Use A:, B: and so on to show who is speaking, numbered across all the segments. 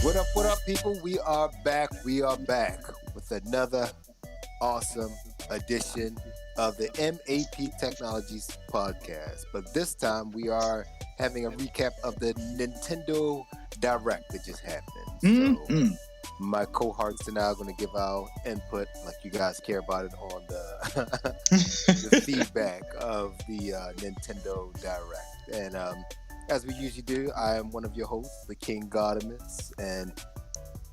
A: What up, people? We are back. We are back with another awesome edition of the MAP Technologies podcast. But this time we are having a recap of the Nintendo Direct that just happened. So my cohorts and I are going to give our input, like you guys care about it, on the, the feedback of the Nintendo Direct. And as we usually do, I am one of your hosts, the King Godimus, and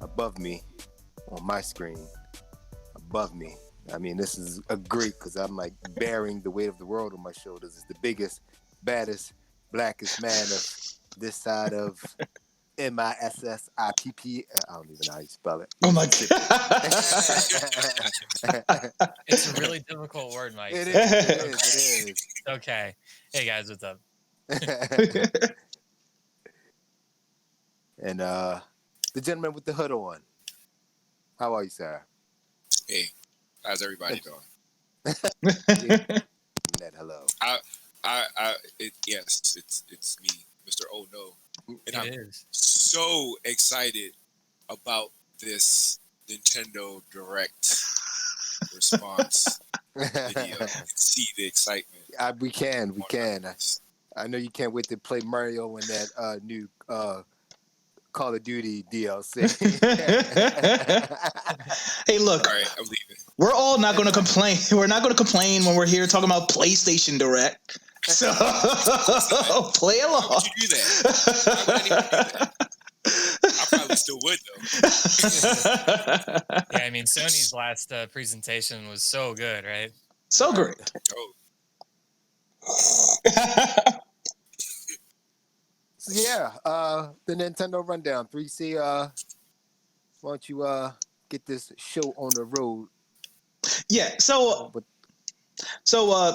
A: above me, on my screen, above me, I mean, this is a great because I'm like bearing the weight of the world on my shoulders. Is the biggest, baddest, blackest man of this side of MISSIPP. I don't even know how you spell it.
B: Oh my God.
C: It's a really difficult word, Mike.
A: It is.
C: Okay. Hey guys, what's up?
A: And the gentleman with the hood on. How are you, sir?
D: Hey, how's everybody doing?
A: That hello.
D: Yes, it's me, Mr. Oh No, and I'm
C: is.
D: so excited about this Nintendo Direct response video. You can see the excitement.
A: We can. I know you can't wait to play Mario in that new Call of Duty DLC.
B: Hey, look.
D: All right, I'm leaving.
B: We're all not going to complain. We're not going to complain when we're here talking about PlayStation Direct. So play along.
D: Why would you do that? Why would anyone do that? I probably still would though.
C: Yeah, I mean, Sony's last presentation was so good, right?
B: So great.
D: Oh,
A: So yeah, the Nintendo rundown. 3C, why don't you get this show on the road?
B: Yeah. So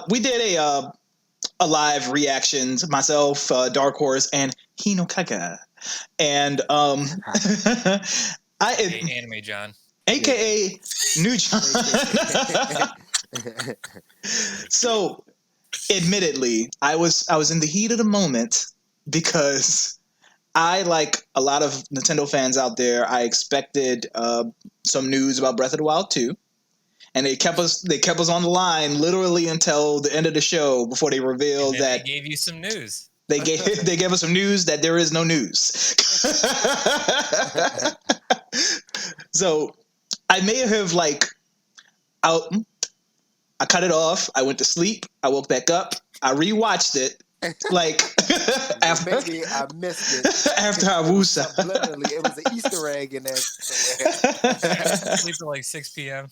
B: we did a live reactions. Myself, Dark Horse, and Hinokaka, and
C: Hey, Anime John.
B: AKA New John. So, admittedly, I was in the heat of the moment because I, like a lot of Nintendo fans out there, I expected some news about Breath of the Wild 2. And they kept us on the line literally until the end of the show before they revealed that
C: they gave you some news.
B: They gave us some news that there is no news. So I may have I cut it off. I went to sleep. I woke back up. I rewatched it. After
A: Maybe I missed it.
B: After I woosa.
A: Literally, it was an Easter egg in there somewhere.
C: Sleep at like 6 p.m.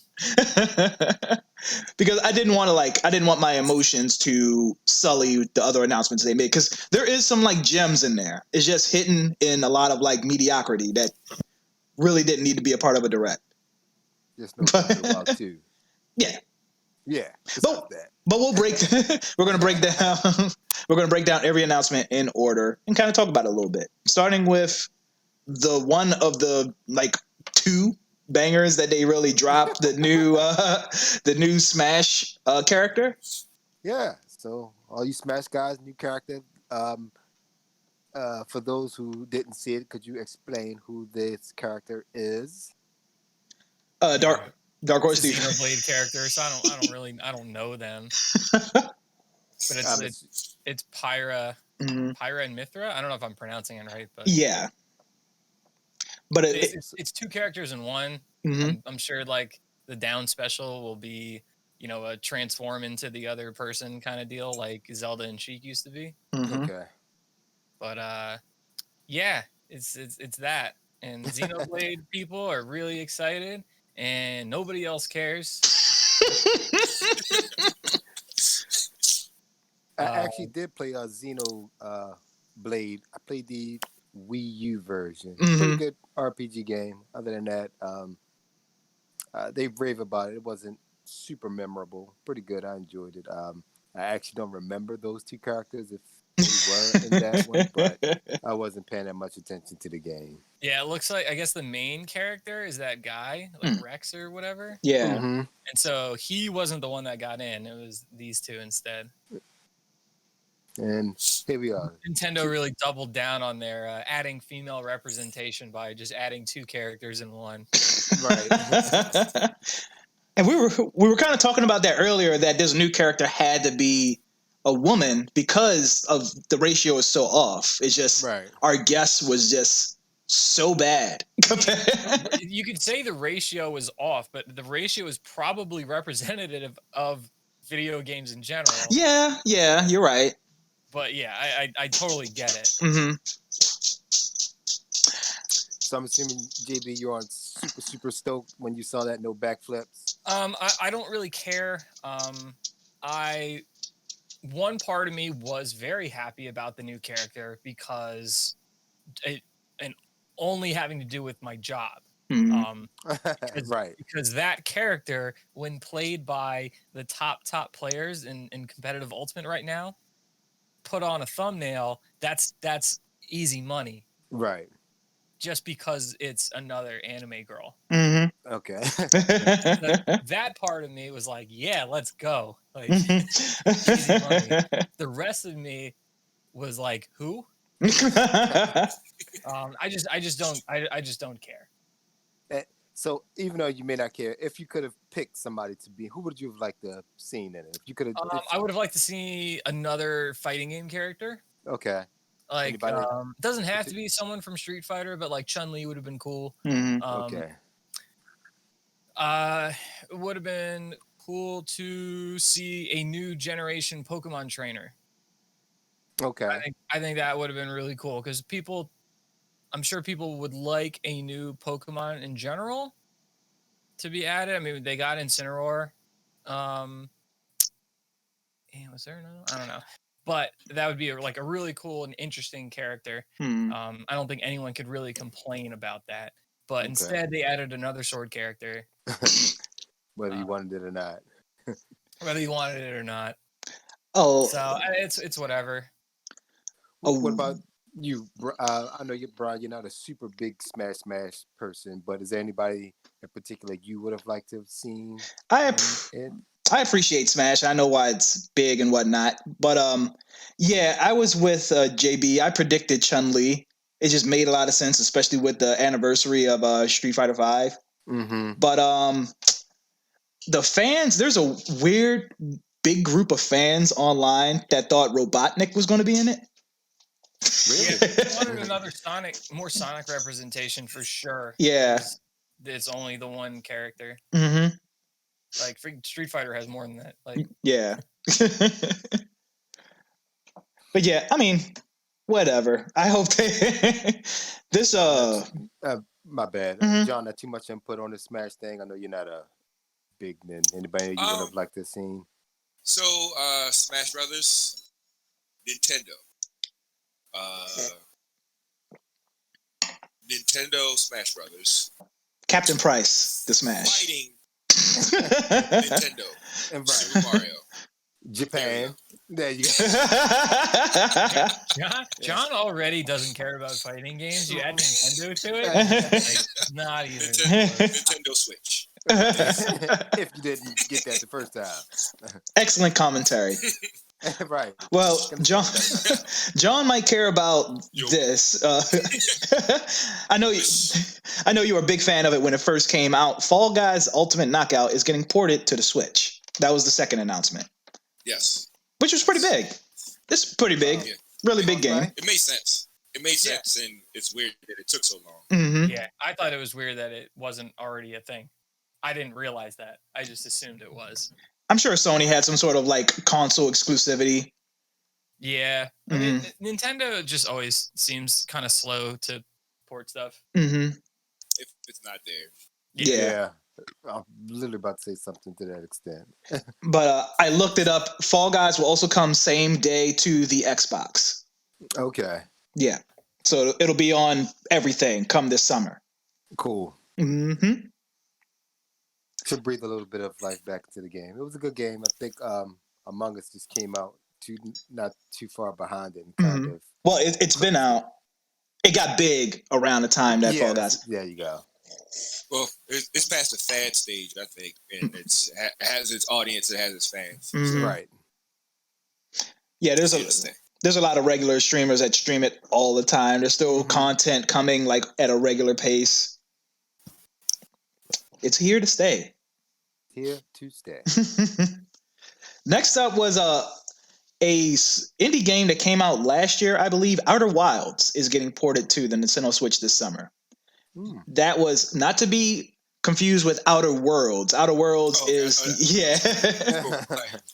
B: Because I didn't want my emotions to sully the other announcements they made, because there is some gems in there. It's just hidden in a lot of mediocrity that really didn't need to be a part of a direct.
A: Just no about too.
B: Yeah.
A: But
B: we'll break. We're gonna break down. We're gonna break down every announcement in order and kind of talk about it a little bit, starting with the one of the two bangers that they really dropped, the new Smash character.
A: Yeah. So all you Smash guys, new character. For those who didn't see it, could you explain who this character is?
B: Dark Horse Steve.
C: Xenoblade character, so I don't know them. But it's Pyra, Pyra and Mithra. I don't know if I'm pronouncing it right, but
B: yeah. But
C: it's two characters in one.
B: Mm-hmm.
C: I'm sure the down special will be, a transform into the other person kind of deal, like Zelda and Sheik used to be.
B: Mm-hmm.
A: Okay.
C: But yeah, it's that, and Xenoblade people are really excited, and nobody else cares.
A: I actually did play Xenoblade. I played the Wii U version.
B: Mm-hmm.
A: Pretty good RPG game. Other than that, they rave about it. It wasn't super memorable. Pretty good. I enjoyed it. I actually don't remember those two characters if they were in that one, but I wasn't paying that much attention to the game.
C: Yeah, it looks like, I guess the main character is that guy, Rex or whatever.
B: Yeah.
A: Mm-hmm.
C: And so he wasn't the one that got in. It was these two instead.
A: And here we are.
C: Nintendo really doubled down on their adding female representation by just adding 2 characters in one.
A: Right.
B: And we were kind of talking about that earlier, that this new character had to be a woman because of the ratio is so off. It's just our guess was just so bad.
C: You could say the ratio was off, but the ratio is probably representative of video games in general.
B: Yeah, you're right.
C: But yeah, I totally get it.
B: Mm-hmm.
A: So I'm assuming, JB, you're on super stoked when you saw that no backflips.
C: I don't really care. One part of me was very happy about the new character because and only having to do with my job. Because that character, when played by the top players in competitive Ultimate right now, put on a thumbnail, that's easy money.
A: Right.
C: Just because it's another anime girl.
B: Mm-hmm.
A: Okay.
C: that part of me was like, yeah, let's go. Like, easy money. The rest of me was like, who? I just don't care.
A: So even though you may not care, if you could have picked somebody to be, who would you have liked to have seen in it? If you could have,
C: I would have liked to see another fighting game character.
A: Okay.
C: Like, doesn't have to be someone from Street Fighter, but like Chun-Li would have been cool.
B: Mm-hmm.
A: Okay.
C: It would have been cool to see a new generation Pokemon trainer.
A: Okay.
C: I think that would have been really cool because I'm sure people would like a new Pokemon in general to be added. I mean, they got Incineroar. Was there another? I don't know. But that would be a really cool and interesting character. I don't think anyone could really complain about that. But instead, they added another sword character.
A: Whether you wanted it or not.
C: Whether you wanted it or not.
B: Oh.
C: So it's whatever.
A: What about you? I know Brian, you're not a super big Smash person, but is there anybody in particular you would have liked to have seen?
B: I appreciate Smash. I know why it's big and whatnot. But yeah, I was with JB. I predicted Chun-Li. It just made a lot of sense, especially with the anniversary of Street Fighter V.
A: Mm-hmm.
B: But the fans, there's a weird big group of fans online that thought Robotnik was going to be in it.
A: Really?
C: Yeah, I wanted another more Sonic representation for sure.
B: Yeah.
C: It's only the one character.
B: Mm-hmm.
C: Like, Street Fighter has more than that. Like,
B: yeah. But yeah, I mean, whatever. I hope this
A: my bad.
B: Mm-hmm.
A: John, not too much input on the Smash thing. I know you're not a big anybody you would have liked to have seen.
D: So Smash Brothers, Nintendo. Nintendo Smash Brothers.
B: Captain Price, the Smash.
D: Fighting Nintendo.
A: And
D: Super Mario.
A: Japan. There you go.
C: John already doesn't care about fighting games. You add Nintendo to it? Not even.
D: Nintendo Switch.
A: If you didn't get that the first time.
B: Excellent commentary.
A: Right.
B: Well, John might care about this. I know you were a big fan of it when it first came out. Fall Guys Ultimate Knockout is getting ported to the Switch. That was the second announcement.
D: Yes.
B: Which was pretty big. It's pretty big. Yeah. Really big game.
D: It made sense. And it's weird that it took so long.
B: Mm-hmm.
C: Yeah, I thought it was weird that it wasn't already a thing. I didn't realize that. I just assumed it was.
B: I'm sure Sony had some sort of console exclusivity.
C: Yeah. I mean, Nintendo just always seems kind of slow to port stuff.
B: Mm-hmm.
D: If it's not there.
B: Yeah.
A: I'm literally about to say something to that extent.
B: But I looked it up. Fall Guys will also come same day to the Xbox.
A: Okay.
B: Yeah. So it'll be on everything come this summer.
A: Cool.
B: Mm-hmm.
A: To breathe a little bit of life back into the game. It was a good game. I think Among Us just came out not too far behind it. And kind of.
B: Well, it's been out. It got big around the time that Fall Guys.
A: There you go.
D: Well, it's past the fad stage, I think, and it has its audience, it has its fans.
B: Mm-hmm.
A: Right.
B: Yeah, there's there's a lot of regular streamers that stream it all the time. There's still content coming like at a regular pace. It's here to stay.
A: Here to stay.
B: Next up was a indie game that came out last year, I believe. Outer Wilds is getting ported to the Nintendo Switch this summer. That was not to be confused with Outer Worlds. Outer Worlds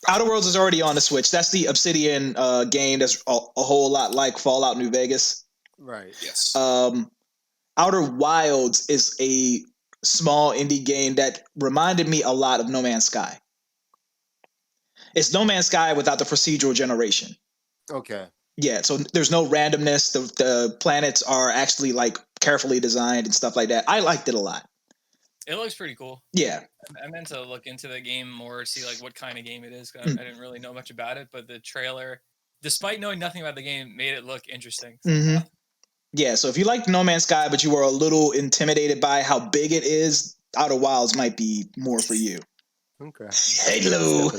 B: Outer Worlds is already on the Switch. That's the Obsidian game that's a whole lot like Fallout New Vegas.
A: Right.
D: Yes.
B: Outer Wilds is a small indie game that reminded me a lot of No Man's Sky. It's No Man's Sky without the procedural generation.
A: Okay.
B: Yeah, so there's no randomness. The planets are actually like carefully designed and stuff like that. I liked it a lot.
C: It looks pretty cool.
B: Yeah.
C: I meant to look into the game more, see like what kind of game it is. I didn't really know much about it, but the trailer, despite knowing nothing about the game, made it look interesting.
B: Mm-hmm. Yeah, so if you liked No Man's Sky, but you were a little intimidated by how big it is, Outer Wilds might be more for you.
A: Okay.
B: Hello.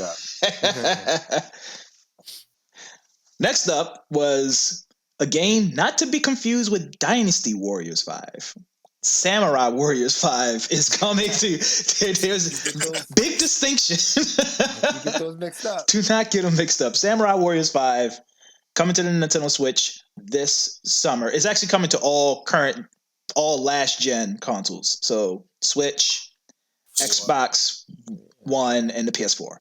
B: Next up was a game not to be confused with Dynasty Warriors 5. Samurai Warriors 5 is coming to. There's big distinction.
A: You get those mixed up.
B: Do not get them mixed up. Samurai Warriors 5 coming to the Nintendo Switch this summer. It's actually coming to all last gen consoles. So Switch, Xbox One, and the PS4.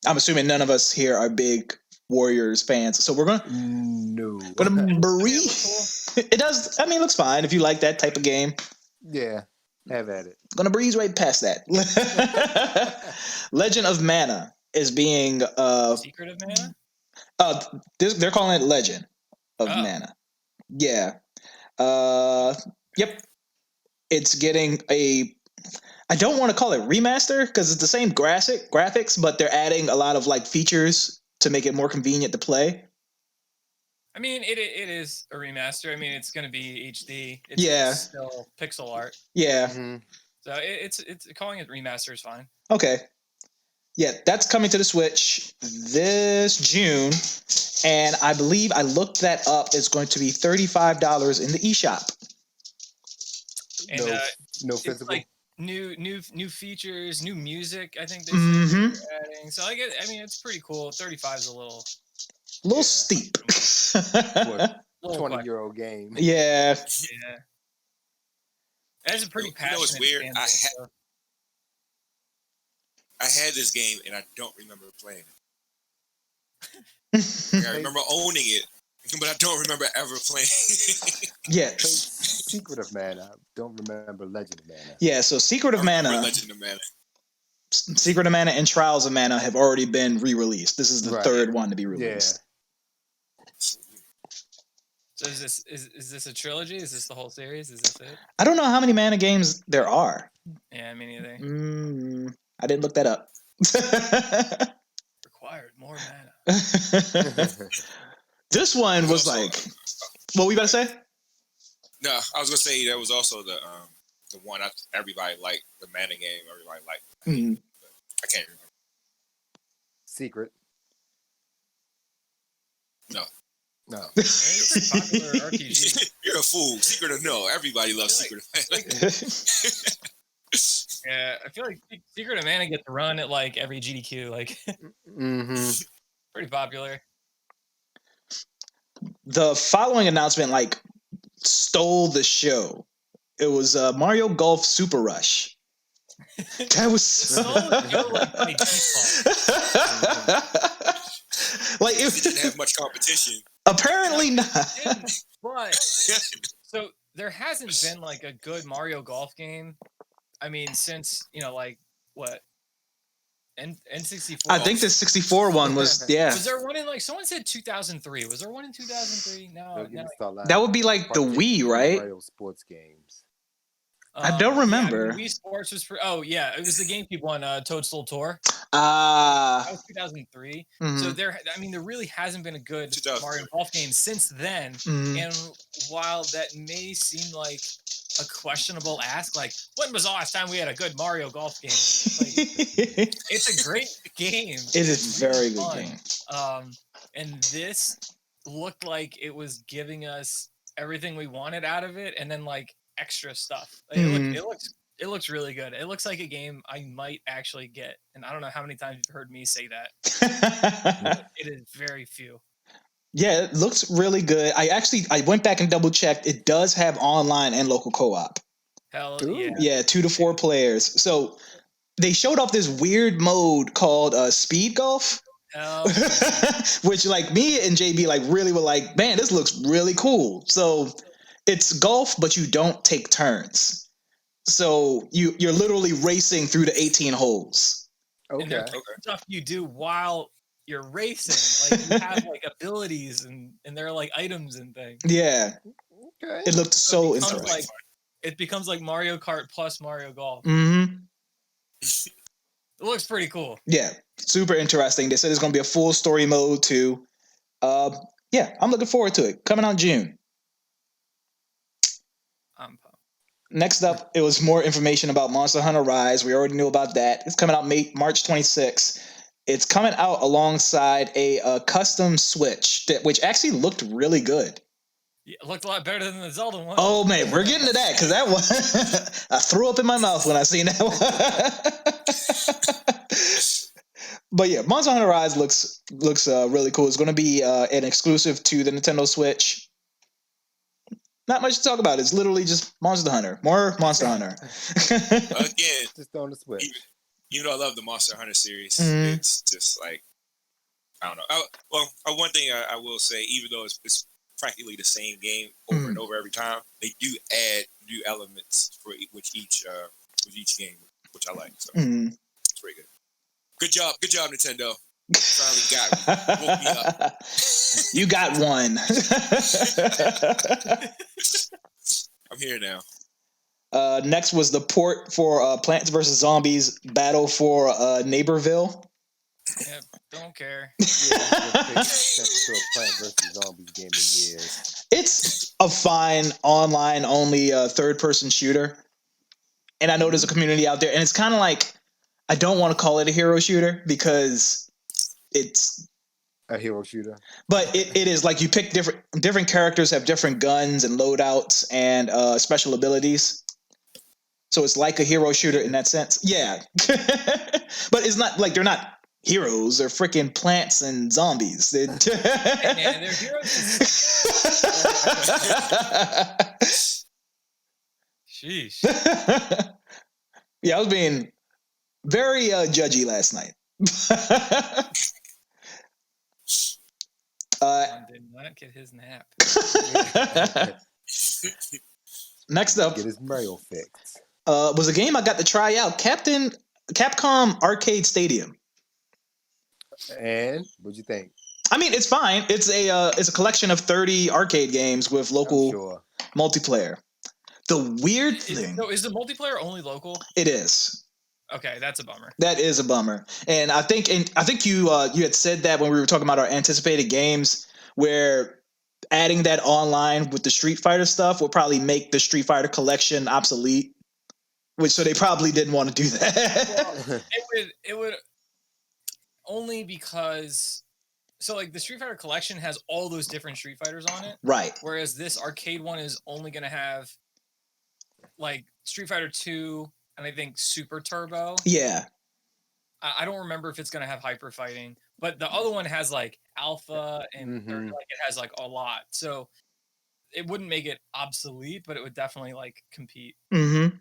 B: I'm assuming none of us here are big Warriors fans, so we're gonna breeze. It does. I mean, it looks fine if you like that type of game.
A: Yeah, have at it.
B: Gonna breeze right past that. Legend of Mana is being
C: Secret of Mana.
B: They're calling it Legend of Mana. Yeah. Yep. It's getting a. I don't want to call it remaster because it's the same graphics, but they're adding a lot of like features to make it more convenient to play.
C: I mean, it is a remaster. I mean, it's going to be HD. It's still pixel art.
B: Yeah.
C: Mm-hmm. So it's calling it remaster is fine.
B: Okay. Yeah, that's coming to the Switch this June, and I believe I looked that up. It's going to be $35 in the eShop.
C: And
A: no physical.
C: Like new features, new music. I think they're adding. So I mean, it's pretty cool. 35 is a little
B: steep.
A: For a 20-year-old game.
B: Yeah.
C: Yeah. That's a pretty passionate.
D: What's weird? I had this game and I don't remember playing it. I remember owning it, but I don't remember ever playing it.
B: Yeah.
A: Secret of Mana. I don't remember Legend of Mana.
B: Yeah, so Secret of Mana.
D: Legend of Mana.
B: Secret of Mana and Trials of Mana have already been re-released. This is the third one to be released.
A: Yeah.
C: So is this a trilogy? Is this the whole series? Is this it?
B: I don't know how many Mana games there are.
C: Yeah, me neither.
B: I didn't look that up.
C: Required more mana.
B: This one was like, what were you about to say?
D: No, I was gonna say that was also the one everybody liked, the mana game. Everybody liked. I can't remember.
A: Secret.
D: No.
C: It's a popular RPG.
D: You're a fool. Secret of no. Everybody loves Secret of Mana.
C: Yeah, I feel like Secret of Mana gets to run at like every GDQ. Like, pretty popular.
B: The following announcement like stole the show. It was Mario Golf Super Rush. That was so like it
D: didn't have much competition.
B: Apparently not.
C: But so there hasn't been like a good Mario Golf game. I mean, since like what? N64.
B: I think the 64 one was
C: Was there one in like someone said 2003? Was there one in 2003? No.
B: That would be like the Wii, right?
A: Mario sports games.
B: I don't remember.
C: Yeah, Wii Sports was for. Oh yeah, it was the GameCube one, Toadstool Tour.
B: That
C: was 2003. So there really hasn't been a good Mario Golf game since then. And while that may seem like a questionable ask, like when was the last time we had a good Mario Golf game? Like, it's a great game.
B: It is very good game.
C: and this looked like it was giving us everything we wanted out of it, and then like extra stuff. Like, it looks really good. It looks like a game I might actually get, and I don't know how many times you've heard me say that. But it is very few.
B: Yeah, it looks really good. I went back and double checked. It does have online and local co-op.
C: Hell
A: Ooh.
C: yeah.
B: Yeah, 2 to 4 players. So they showed off this weird mode called speed golf.
C: Hell
B: Which like me and JB like really were like, man, this looks really cool. So it's golf, but you don't take turns. So you're literally racing through the 18 holes.
C: And there's stuff you do while you're racing. Like you have like abilities and there are like items and things.
B: Yeah.
A: Okay.
B: It looked so interesting.
C: It becomes like Mario Kart plus Mario Golf.
B: Mm-hmm.
C: It looks pretty cool.
B: Yeah, super interesting. They said there's going to be a full story mode too. Yeah, I'm looking forward to it. Coming out June.
C: I'm pumped.
B: Next up, it was more information about Monster Hunter Rise. We already knew about that. It's coming out March 26th. It's coming out alongside a custom Switch, which actually looked really good.
C: Yeah, it looked a lot better than the Zelda one.
B: Oh man, we're getting to that because that one I threw up in my mouth when I seen that one. But yeah, Monster Hunter Rise looks really cool. It's going to be an exclusive to the Nintendo Switch. Not much to talk about. It's literally just Monster Hunter. More Monster Hunter.
D: Again,
A: just on the Switch.
D: Even though I love the Monster Hunter series, it's just like, I don't know. One thing I will say, even though it's practically the same game over and over every time, they do add new elements for each game, which I like. So it's pretty good. Good job, Nintendo. Finally got me. Woke me up.
B: You got one.
D: I'm here now.
B: Next was the port for Plants vs. Zombies Battle for Neighborville.
C: Yeah, don't care.
B: It's a fine online only third-person shooter. And I know there's a community out there, and it's kind of like, I don't want to call it a hero shooter because it's
A: a hero shooter.
B: But it is like you pick different characters have different guns and loadouts and special abilities. So it's like a hero shooter in that sense. Yeah. But it's not like they're not heroes. They're freaking plants and zombies.
C: Hey man, they're heroes. Sheesh.
B: Yeah, I was being very judgy last night.
C: Did not get his nap.
B: Next up,
A: get his Mario fix.
B: Was a game I got to try out. Capcom Arcade Stadium.
A: And what'd you think?
B: I mean, it's fine. It's a collection of 30 arcade games with local multiplayer. The weird thing.
C: So is the multiplayer only local?
B: It is.
C: Okay, that's a bummer.
B: That is a bummer. And I think you had said that when we were talking about our anticipated games, where adding that online with the Street Fighter stuff would probably make the Street Fighter collection obsolete. So they probably didn't want to do that.
C: Well, it would only because like the Street Fighter collection has all those different Street Fighters on it.
B: Right.
C: Whereas this arcade one is only going to have like Street Fighter 2 and I think Super Turbo.
B: Yeah.
C: I don't remember if it's going to have hyper fighting, but the other one has like alpha and like it has like a lot. So it wouldn't make it obsolete, but it would definitely like compete.
B: Mm-hmm.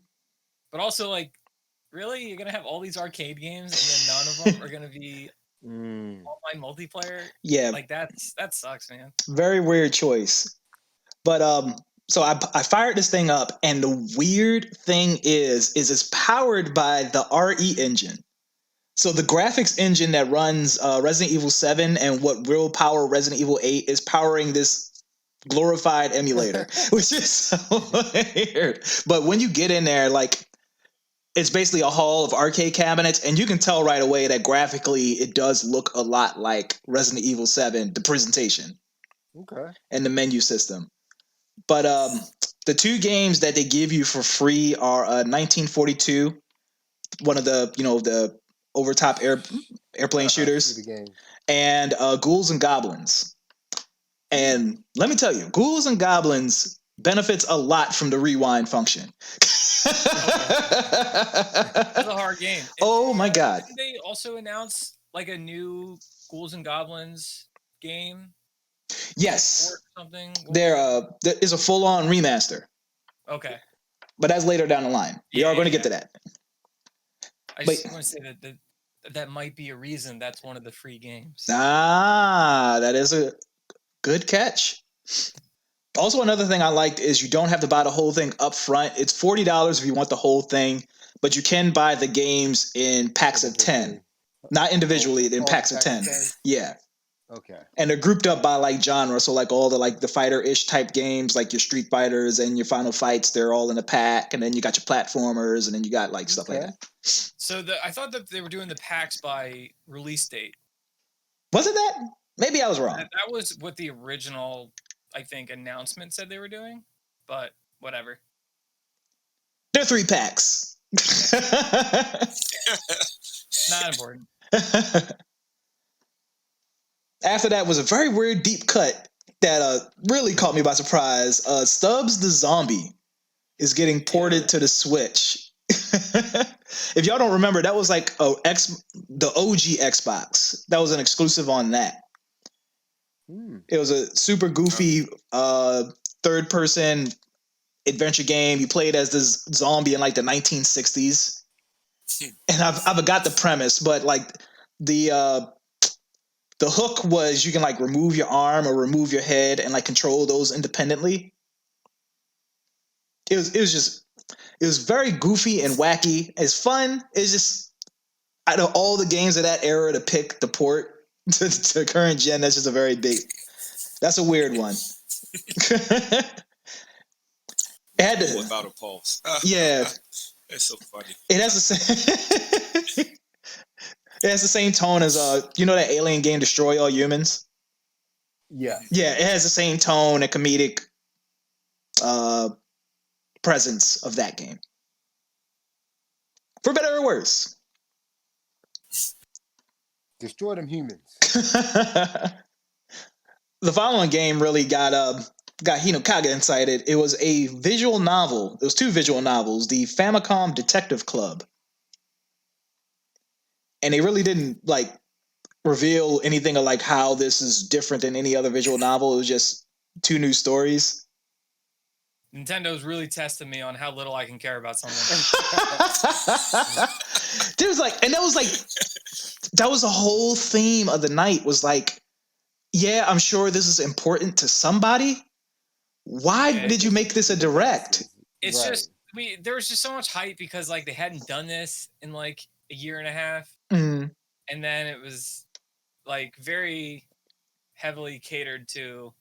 C: But also like, really, you're going to have all these arcade games and then none of them are going to be online multiplayer?
B: Yeah.
C: Like that sucks, man.
B: Very weird choice. But so I fired this thing up, and the weird thing is it's powered by the RE engine. So the graphics engine that runs Resident Evil 7 and what will power Resident Evil 8 is powering this glorified emulator, which is so weird. But when you get in there, like, it's basically a hall of arcade cabinets, and you can tell right away that graphically it does look a lot like Resident Evil 7, the presentation.
A: Okay. And
B: the menu system. But the two games that they give you for free are 1942, one of the, the overtop airplane shooters,
A: Shooter game.
B: and Ghouls and Goblins. And let me tell you, Ghouls and Goblins benefits a lot from the rewind function.
C: It's a hard game.
B: Oh my god!
C: Didn't they also announce like a new Ghouls and Goblins game?
B: Yes,
C: Or something.
B: there is a full-on remaster.
C: Okay,
B: but that's later down the line. We are going to get to that.
C: I just want to say that might be a reason that's one of the free games.
B: That is a good catch. Also, another thing I liked is you don't have to buy the whole thing up front. It's $40 if you want the whole thing, but you can buy the games in packs of 10. Not individually, in packs of 10. Yeah.
A: Okay.
B: And they're grouped up by like genre, so like all the fighter-ish type games, like your Street Fighters and your Final Fights, they're all in a pack, and then you got your platformers, and then you got like stuff like that.
C: So I thought that they were doing the packs by release date.
B: Was it that? Maybe I was wrong.
C: That was what the original, I think, announcement said they were doing, but whatever.
B: They're 3 packs.
C: Not important.
B: After that was a very weird deep cut that really caught me by surprise. Stubbs the Zombie is getting ported to the Switch. If y'all don't remember, that was like the OG Xbox. That was an exclusive on that. It was a super goofy third-person adventure game. You played as this zombie in like the 1960s. And I forgot the premise, but like the hook was you can like remove your arm or remove your head and like control those independently. It was very goofy and wacky. It's fun. It's just out of all the games of that era to pick the port to current gen, that's just that's a weird one. It had to,
D: without a pulse.
B: Yeah.
D: It's so funny.
B: It has the same it has the same tone as that alien game Destroy All Humans?
A: Yeah.
B: Yeah, it has the same tone and comedic presence of that game. For better or worse.
A: Destroy them humans.
B: The following game really got Kaga incited. It was a visual novel. There was 2 visual novels, the Famicom Detective Club. And they really didn't like reveal anything of like how this is different than any other visual novel. It was just 2 new stories.
C: Nintendo's really testing me on how little I can care about something.
B: That was the whole theme of the night was like, yeah, I'm sure this is important to somebody. Why did you make this a direct?
C: It's just there was just so much hype because like they hadn't done this in like a year and a half.
B: Mm.
C: And then it was like very heavily catered to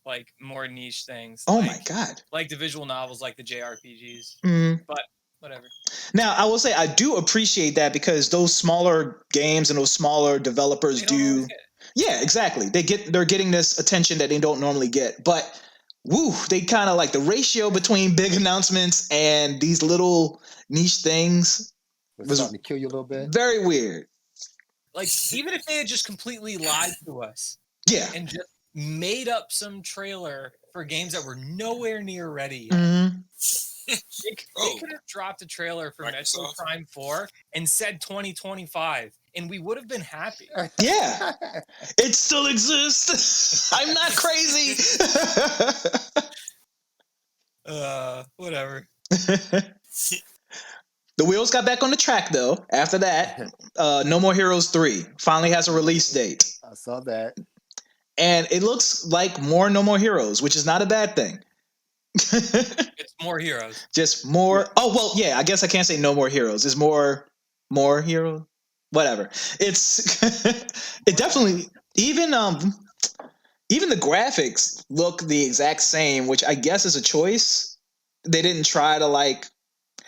C: like more niche things.
B: Oh my god.
C: Like the visual novels, like the JRPGs. But whatever.
B: Now, I will say I do appreciate that because those smaller games and those smaller developers do. Yeah, exactly. They're getting this attention that they don't normally get. But they kind of like the ratio between big announcements and these little niche things
A: was starting to kill you a little bit.
B: Very weird.
C: Like even if they had just completely lied to us.
B: Yeah.
C: And just made up some trailer for games that were nowhere near ready yet.
B: Mm-hmm.
C: They could have dropped a trailer for Metroid Prime 4 and said 2025, and we would have been happy.
B: Yeah. It still exists. I'm not crazy.
C: Whatever.
B: The wheels got back on the track, though. After that, No More Heroes 3 finally has a release date.
A: I saw that.
B: And it looks like more No More Heroes, which is not a bad thing.
C: It's more heroes.
B: Just more. Yeah. Oh, well, yeah, I guess I can't say No More Heroes. It's more hero. Whatever. It's it definitely even the graphics look the exact same, which I guess is a choice. They didn't try to like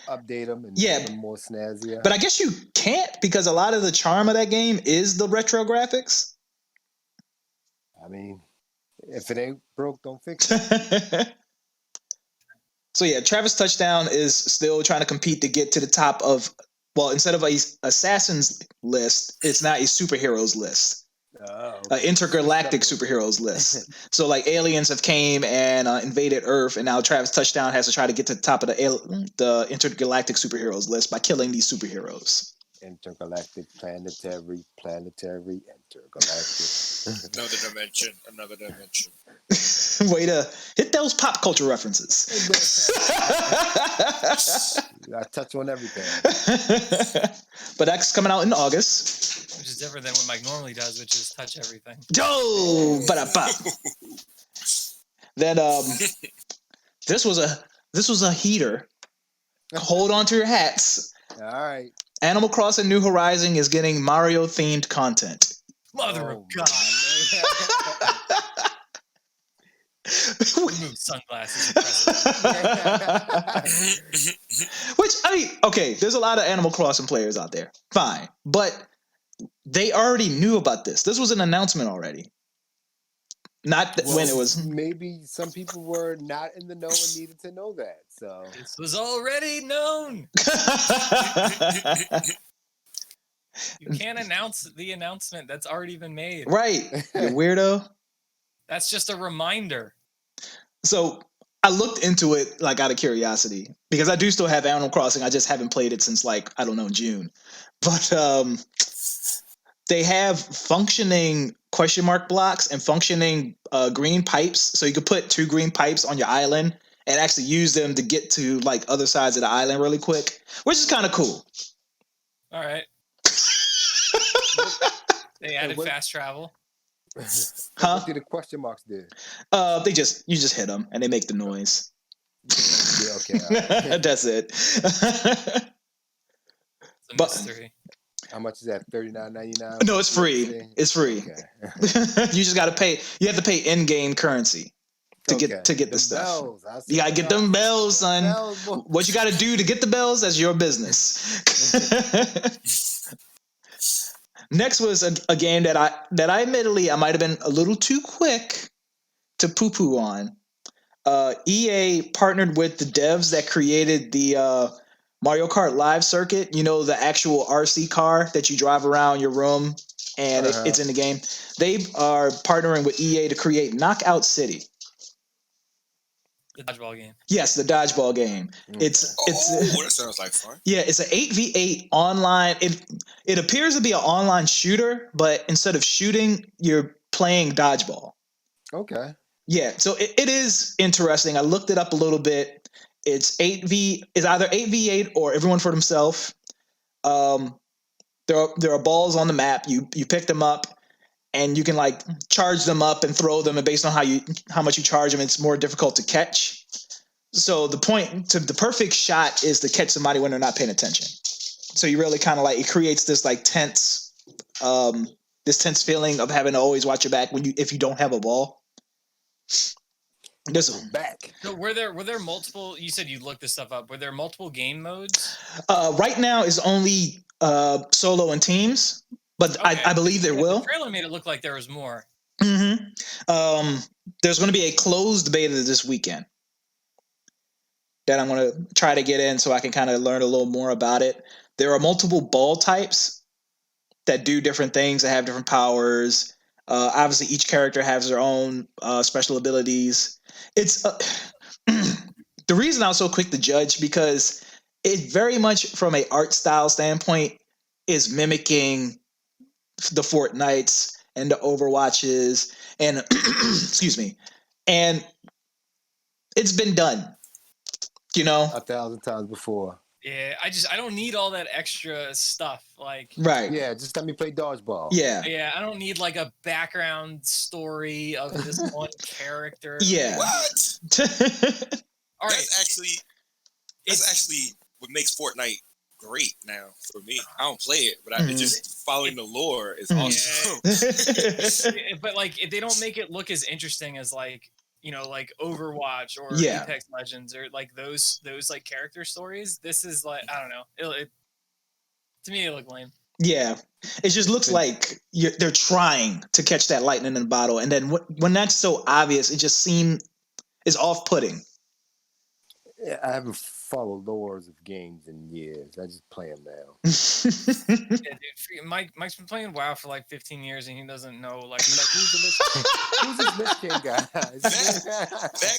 A: update them and make them more snazzier.
B: But I guess you can't because a lot of the charm of that game is the retro graphics.
A: I mean, if it ain't broke, don't fix it.
B: So yeah, Travis Touchdown is still trying to compete to get to the top of well, instead of a assassin's list, it's now a superheroes list.
A: Oh,
B: Intergalactic superheroes list. So like aliens have came and invaded Earth, and now Travis Touchdown has to try to get to the top of the intergalactic superheroes list by killing these superheroes.
A: Intergalactic, planetary, intergalactic.
D: Another dimension.
B: Way to hit those pop culture references.
A: I touch on everything.
B: But that's coming out in August.
C: Which is different than what Mike normally does, which is touch everything.
B: Oh, ba-da-ba. Then this was a heater. Hold on to your hats.
A: All right.
B: Animal Crossing New Horizons is getting Mario themed content.
C: Mother of God. Remove sunglasses.
B: Which, I mean, okay, there's a lot of Animal Crossing players out there. Fine. But they already knew about this. This was an announcement already. Not when it was.
A: Maybe some people were not in the know and needed to know that. So
C: this was already known. You can't announce the announcement that's already been made.
B: Right. You weirdo.
C: That's just a reminder.
B: So I looked into it like out of curiosity because I do still have Animal Crossing. I just haven't played it since like, I don't know, June. But they have functioning question mark blocks and functioning green pipes. So you could put 2 green pipes on your island and actually use them to get to like other sides of the island really quick, which is kind of cool.
C: All right. They added fast travel.
A: Huh? What did the question marks do?
B: You just hit them and they make the noise.
A: Yeah, okay. Right.
B: That's it.
C: It's a mystery.
A: How much is that? $39.99?
B: No, it's free. It's free. Okay. You just got to pay. You have to pay in-game currency to get the stuff. You got to get them bells, son. What you got to do to get the bells? That's your business. Next was a game that I admittedly I might have been a little too quick to poo-poo on. EA partnered with the devs that created the Mario Kart Live Circuit. You know, the actual RC car that you drive around your room and it's in the game. They are partnering with EA to create Knockout City.
C: The dodgeball game.
B: Yes, the dodgeball game.
D: That sounds like fun.
B: Yeah, it's an 8v8 online. It appears to be an online shooter, but instead of shooting, you're playing dodgeball.
A: Okay.
B: Yeah, so it is interesting. I looked it up a little bit. It's either 8v8 or everyone for themselves. There are balls on the map. You pick them up. And you can like charge them up and throw them, and based on how much you charge them, it's more difficult to catch. So the perfect shot is to catch somebody when they're not paying attention. So you really kind of like, it creates this like tense feeling of having to always watch your back if you don't have a ball.
A: Back.
C: So were there multiple? You said you looked this stuff up. Were there multiple game modes?
B: Right now is only solo and teams. But okay. I believe there will.
C: The trailer made it look like there was more.
B: Mm-hmm. There's going to be a closed beta this weekend that I'm going to try to get in so I can kind of learn a little more about it. There are multiple ball types that do different things, that have different powers. Obviously, each character has their own special abilities. It's the reason I was so quick to judge because it very much, from an art style standpoint, is mimicking the Fortnites and the Overwatches and excuse me, and it's been done,
A: 1,000 times before.
C: Yeah, I don't need all that extra stuff, like
B: right.
A: Yeah, just let me play dodgeball.
B: Yeah,
C: I don't need like a background story of this one character.
B: Yeah.
D: What?
C: All right,
D: that's actually what makes Fortnite great now for me. I don't play it, but just following the lore is awesome.
C: But like, if they don't make it look as interesting as like Overwatch or Apex Legends or like those like character stories, this is like, I don't know. It to me it looked lame.
B: Yeah, it just looks like they're trying to catch that lightning in a bottle, and then when that's so obvious, it just seems is off-putting.
A: I haven't followed lores of games in years. I just play them now.
C: Yeah, dude, Mike's been playing WoW for like 15 years, and he doesn't know like who's the list.
A: Who's this Lich King guy?
D: That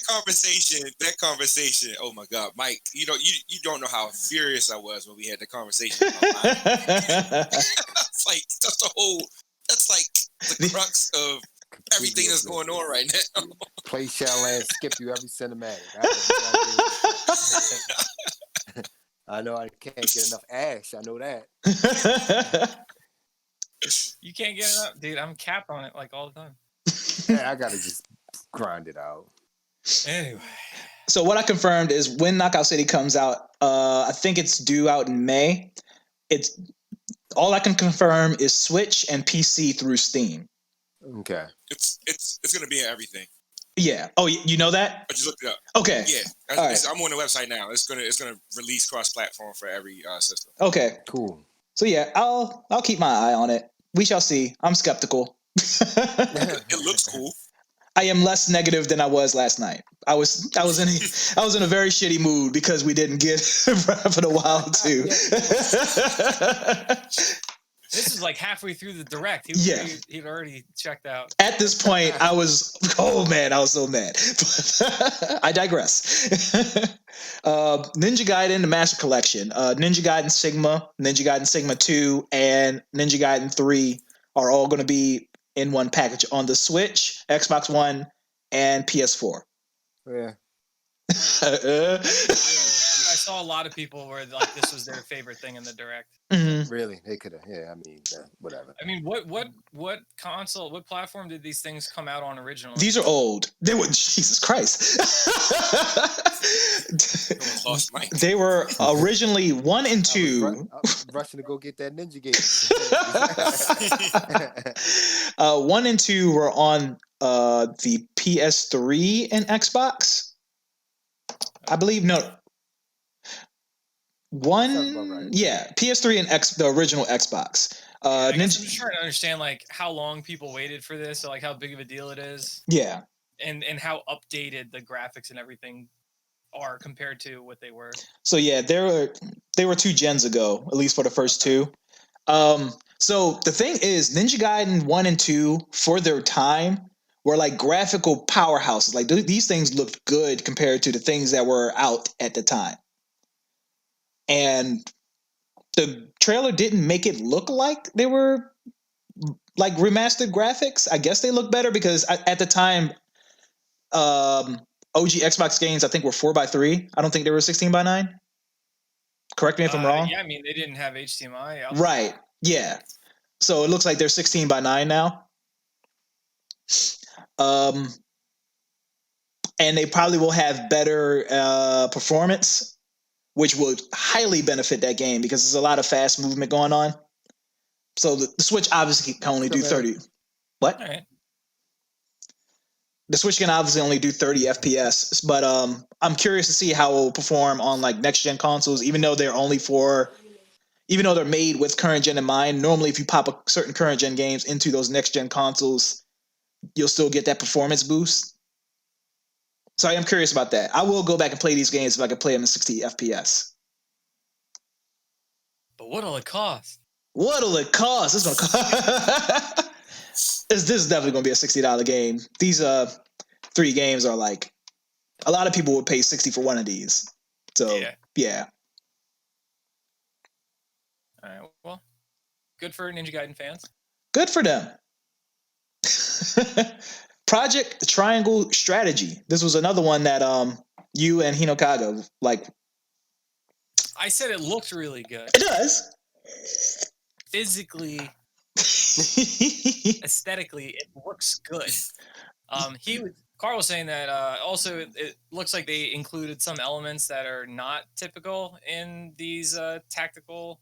D: conversation. Oh my God, Mike! You don't know how furious I was when we had the conversation. It's like that's like the crux of everything that's going on right now.
A: Play Shadowlands, skip you every cinematic. I know I can't get enough Ash. I know that.
C: You can't get it up, dude. I'm capped on it like all the time.
A: Yeah, I gotta just grind it out.
C: Anyway.
B: So what I confirmed is when Knockout City comes out, I think it's due out in May. It's all I can confirm is Switch and PC through Steam.
A: Okay.
D: It's gonna be in everything.
B: Yeah. Oh, you know that?
D: I just looked it up.
B: Okay.
D: Yeah. I'm on the website now. It's gonna release cross-platform for every system.
B: Okay.
A: Cool.
B: So yeah, I'll keep my eye on it. We shall see. I'm skeptical.
D: It looks cool.
B: I am less negative than I was last night. I was in a very shitty mood because we didn't get Breath of the Wild 2.
C: This is like halfway through the direct. He'd already checked out.
B: At this point, I was so mad. But I digress. Ninja Gaiden, the Master Collection. Ninja Gaiden Sigma, Ninja Gaiden Sigma 2, and Ninja Gaiden 3 are all going to be in one package on the Switch, Xbox One, and PS4.
A: Yeah.
C: I saw a lot of people where like this was their favorite thing in the direct.
B: Mm-hmm.
A: Really, they could have. Yeah, I mean, whatever.
C: I mean, what console, what platform did these things come out on originally?
B: These are old. They were Jesus Christ. They were originally 1 and 2.
A: I was rushing to go get that Ninja game.
B: 1 and 2 were on the PS3 and Xbox. I believe one, yeah, PS3 and the original Xbox.
C: I'm just trying to understand like how long people waited for this, or like how big of a deal it is.
B: Yeah,
C: and how updated the graphics and everything are compared to what they were.
B: So yeah, they were 2 gens ago, at least for the first 2. So the thing is, Ninja Gaiden 1 and 2 for their time were like graphical powerhouses. Like these things looked good compared to the things that were out at the time. And the trailer didn't make it look like they were like remastered graphics. I guess they look better because at the time, OG Xbox games I think were 4:3. I don't think they were 16:9. Correct me if I'm wrong.
C: Yeah, I mean they didn't have HDMI.
B: Right. Yeah. So it looks like they're 16:9 now. And they probably will have better performance, which would highly benefit that game because there's a lot of fast movement going on. So the Switch obviously can only do 30. What?
C: All right.
B: The Switch can obviously only do 30 FPS, but I'm curious to see how it will perform on like next gen consoles, even though they're made with current gen in mind. Normally, if you pop certain current gen games into those next gen consoles, you'll still get that performance boost. So I am curious about that. I will go back and play these games if I can play them in 60 FPS.
C: But what'll it cost?
B: What'll it cost? It's gonna cost. This is definitely gonna be a $60 game. These 3 games are like a lot of people would pay $60 for one of these. So yeah.
C: All right. Well, good for Ninja Gaiden fans.
B: Good for them. Project Triangle Strategy. This was another one that you and Hinokaga like.
C: I said it looked really good.
B: It does.
C: Physically, aesthetically, it looks good. Carl was saying that also it looks like they included some elements that are not typical in these tactical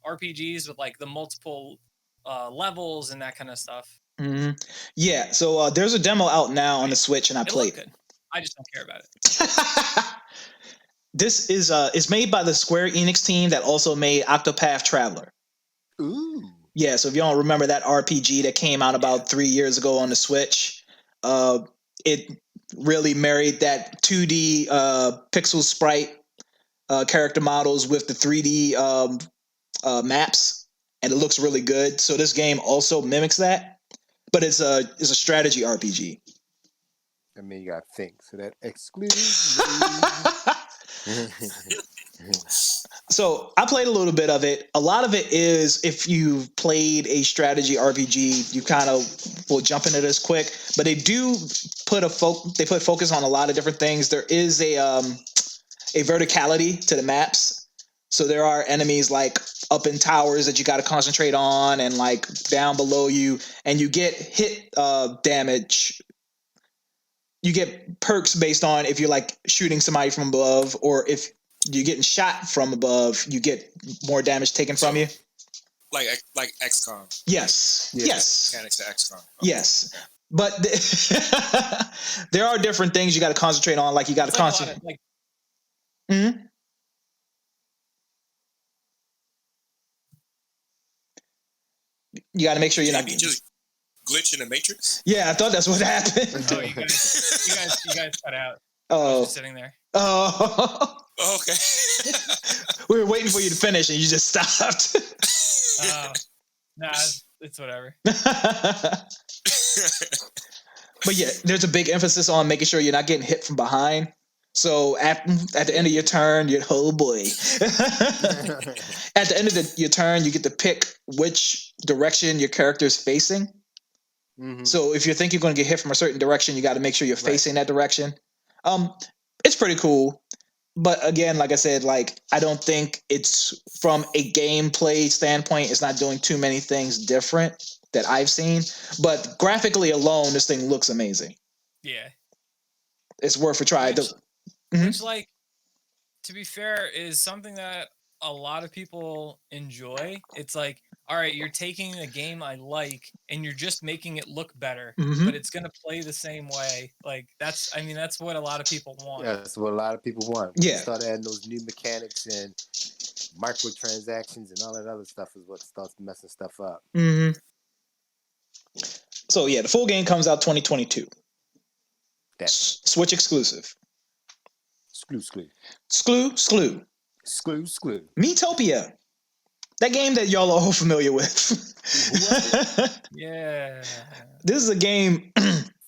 C: RPGs with like the multiple levels and that kind of stuff.
B: Mm-hmm. Yeah, so there's a demo out now on the Switch, and I played it.
C: I just don't care about it.
B: This is made by the Square Enix team that also made Octopath Traveler.
A: Ooh.
B: Yeah, so if you don't remember that RPG that came out about 3 years ago on the Switch, it really married that 2D pixel sprite character models with the 3D maps, and it looks really good. So this game also mimics that, but it's a strategy RPG.
A: I mean, you got to think. So that excludes.
B: So I played a little bit of it. A lot of it is, if you've played a strategy RPG, you kind of will jump into this quick. But they do put focus on a lot of different things. There is a verticality to the maps. So there are enemies like up in towers that you got to concentrate on, and like down below you, and you get hit damage. You get perks based on if you're like shooting somebody from above, or if you're getting shot from above, you get more damage taken from you.
D: Like XCOM.
B: Yes. Yes.
D: Mechanics of XCOM. Okay.
B: Yes. But there are different things you got to concentrate on. Like you got to concentrate. Mm-hmm. You got to make sure you're not
D: just glitch in the Matrix.
B: Yeah, I thought that's what happened.
C: Oh, you guys cut out.
B: Oh,
C: I was just sitting there.
B: Oh.
D: Okay.
B: We were waiting for you to finish, and you just stopped.
C: Nah, it's whatever.
B: But yeah, there's a big emphasis on making sure you're not getting hit from behind. So at the end of your turn, oh boy. At the end of your turn, you get to pick which direction your character is facing. Mm-hmm. So if you think you're going to get hit from a certain direction, you got to make sure you're facing that direction. It's pretty cool. But again, like I said, like I don't think it's, from a gameplay standpoint, it's not doing too many things different that I've seen. But graphically alone, this thing looks amazing.
C: Yeah.
B: It's worth a try.
C: Which, like, to be fair, is something that a lot of people enjoy. It's like, all right, you're taking a game I like and you're just making it look better, but it's going to play the same way. Like, that's what a lot of people want.
A: Yeah, that's what a lot of people want.
B: Yeah.
A: Start adding those new mechanics and microtransactions and all that other stuff is what starts messing stuff up.
B: Mm-hmm. So, yeah, the full game comes out 2022. Switch exclusive. Sklu. Miitopia. That game that y'all are all familiar with.
C: Yeah.
B: This is a game.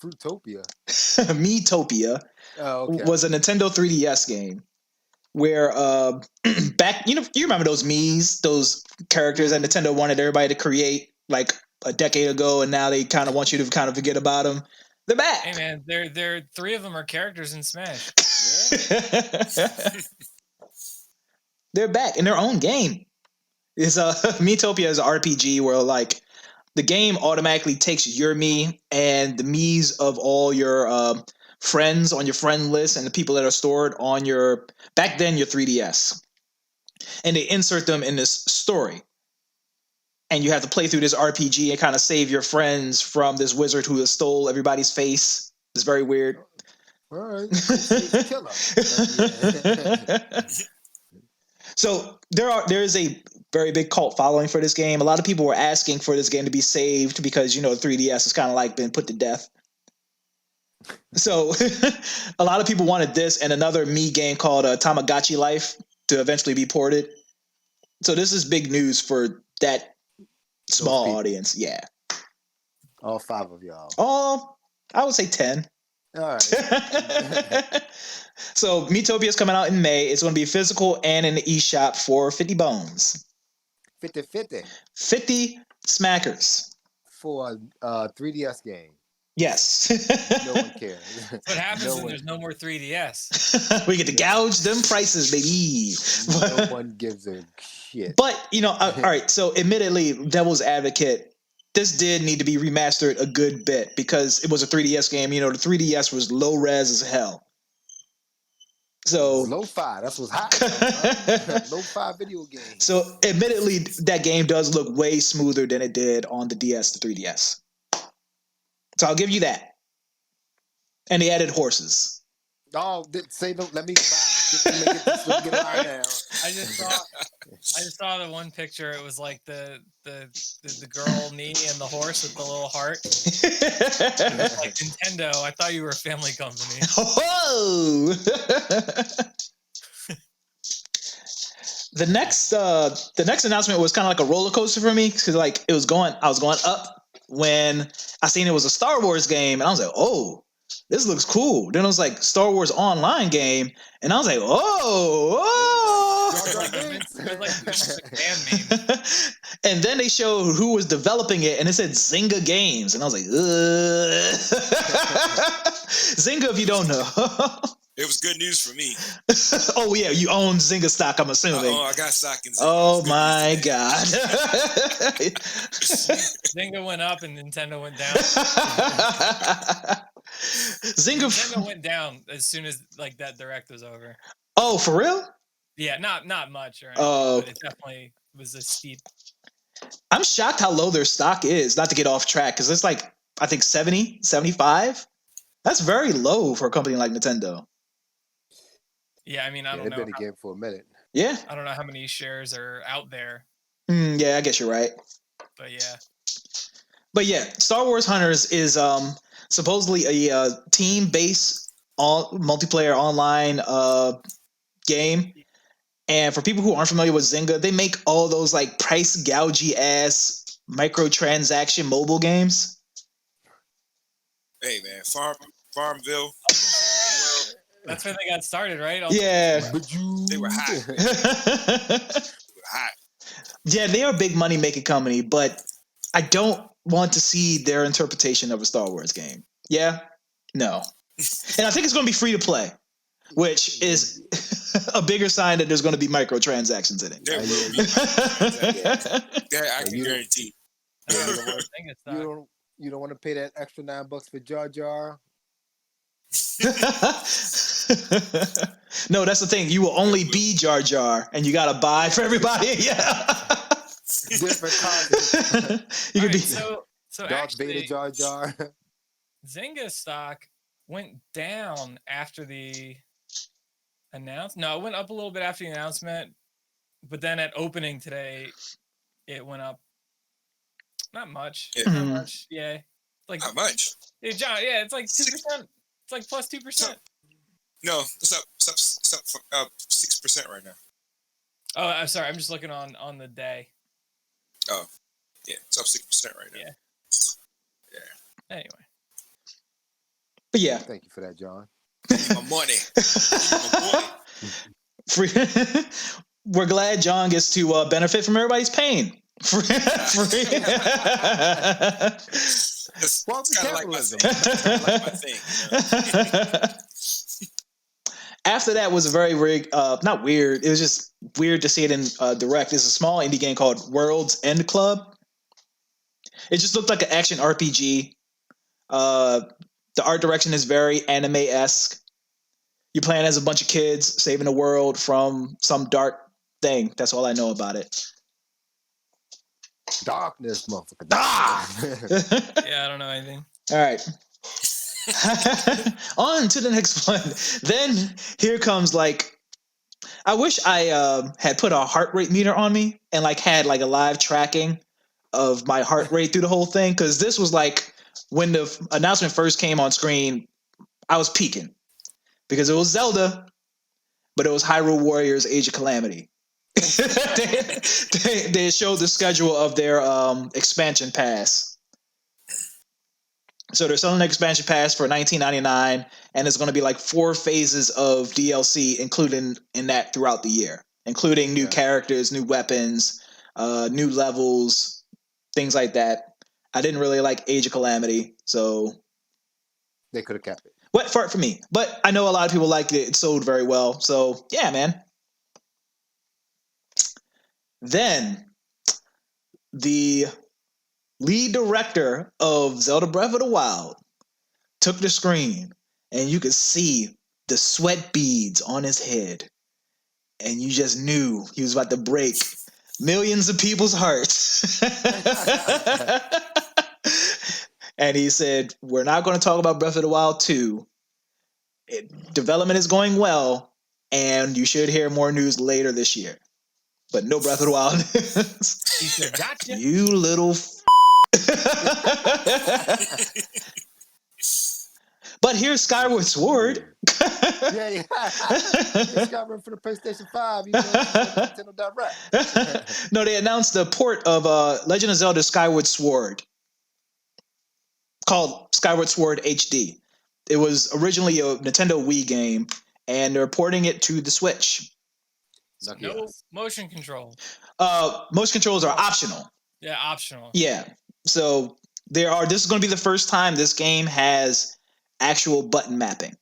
A: Fruitopia.
B: Miitopia was a Nintendo 3DS game where back, you remember those Miis, those characters that Nintendo wanted everybody to create like a decade ago, and now they kind of want you to kind of forget about them. They're back.
C: Hey man, they're three of them are characters in Smash.
B: They're back in their own game. It's Miitopia is an RPG where like the game automatically takes your Mii and the Miis of all your friends on your friend list and the people that are stored on your 3DS, and they insert them in this story. And you have to play through this RPG and kind of save your friends from this wizard who has stole everybody's face. It's very weird.
A: All right.
B: So there is a very big cult following for this game. A lot of people were asking for this game to be saved because, the 3DS has kind of like been put to death. So a lot of people wanted this and another Mii game called Tamagotchi Life to eventually be ported. So this is big news for that small audience. Yeah.
A: All 5 of y'all.
B: Oh, I would say 10.
A: All right.
B: So Miitopia is coming out in May. It's going to be physical and in the eShop for 50 bones.
A: 50.
B: 50 smackers.
A: For a 3DS game.
B: Yes.
A: No one cares.
C: That's what happens when there's no more 3DS.
B: We get to gouge them prices, baby.
A: No one gives a shit.
B: But, all right, so admittedly, devil's advocate, this did need to be remastered a good bit because it was a 3DS game. The 3DS was low res as hell. So
A: low-fi, that's what's hot. Low-fi video game.
B: So admittedly, that game does look way smoother than it did on the DS to 3DS. So I'll give you that. And they added horses.
A: Oh, say no. Let me get this line now.
C: I just saw the one picture. It was like the girl knee and the horse with the little heart. It was like Nintendo. I thought you were a family company.
B: Whoa! The next announcement was kind of like a roller coaster for me because I was going up when I seen it was a Star Wars game, and I was like, oh, this looks cool. Then it was like Star Wars Online game, and I was like, and then they showed who was developing it, and it said Zynga Games, and I was like, Zynga, if you don't know.
D: It was good news for me.
B: Oh yeah, you own Zynga stock, I'm assuming.
D: Oh, I got stock in Zynga.
B: Oh my god.
C: Zynga went up and Nintendo went down. Nintendo went down as soon as like that direct was over.
B: Oh, for real?
C: Yeah, not much or anything, but it definitely was a steep.
B: I'm shocked how low their stock is, not to get off track, because it's like, I think 70, 75. That's very low for a company like Nintendo.
C: Yeah, I mean, I don't know.
A: They've been a game for a minute.
B: Yeah.
C: I don't know how many shares are out there.
B: Yeah, I guess you're right.
C: But yeah,
B: Star Wars Hunters is supposedly a team-based multiplayer online game. And for people who aren't familiar with Zynga, they make all those like price gougey ass microtransaction mobile games.
D: Hey man, Farmville.
C: That's where they got started, right?
B: Yeah.
D: They were hot.
B: Yeah, they are a big money making company, but I don't want to see their interpretation of a Star Wars game. Yeah? No. And I think it's going to be free to play, which is a bigger sign that there's going to be microtransactions in it.
D: There will be microtransactions. That I can guarantee.
A: You don't want to pay that extra $9 for Jar Jar?
B: No, that's the thing. You will only be Jar Jar, and you gotta buy for everybody. Yeah,
A: different content.
C: You could be so
A: Darth Vader Jar Jar.
C: Zynga stock went down after the announcement. No, it went up a little bit after the announcement, but then at opening today, it went up. Not much.
D: Yeah.
C: Not much. Yeah, like
D: not much.
C: Yeah, John. Yeah, it's like 2%. It's like plus 2%.
D: No, it's up 6% right now.
C: Oh, I'm sorry. I'm just looking on the day.
D: Oh, yeah, it's up 6% right now.
C: Yeah. Anyway.
B: But yeah.
A: Thank you for that, John.
D: My money.
B: We're glad John gets to benefit from everybody's pain. Free.
D: It's kind of like my thing.
B: After that was a very not weird. It was just weird to see it in direct. It's a small indie game called World's End Club. It just looked like an action RPG. The art direction is very anime-esque. You're playing as a bunch of kids saving the world from some dark thing. That's all I know about it.
A: Darkness, motherfucker.
C: Yeah, I don't know anything.
B: All right. On to the next one. Then here comes I wish I had put a heart rate meter on me and had a live tracking of my heart rate through the whole thing, because this was when the announcement first came on screen, I was peaking because it was Zelda, but it was Hyrule Warriors: Age of Calamity. they showed the schedule of their expansion pass. So they're selling an expansion pass for $19.99, and it's going to be 4 phases of DLC including in that throughout the year, including new characters, new weapons, new levels, things like that. I didn't really like Age of Calamity, so
A: they could have kept it.
B: Wet fart for me, but I know a lot of people liked it. It sold very well, so yeah, man. Then the lead director of Zelda Breath of the Wild took the screen, and you could see the sweat beads on his head, and you just knew he was about to break millions of people's hearts. And he said, "We're not going to talk about Breath of the Wild 2. development is going well, and you should hear more news later this year. But no Breath of the Wild.
C: He said, "Gotcha."
B: You little. But here's Skyward Sword.
A: yeah. Skyward for the PlayStation 5. You know, Nintendo Direct.
B: No, they announced the port of Legend of Zelda Skyward Sword called Skyward Sword HD. It was originally a Nintendo Wii game, and they're porting it to the Switch.
C: So no motion control.
B: Motion controls are optional.
C: Yeah, optional.
B: Yeah. So this is going to be the first time this game has actual button mapping.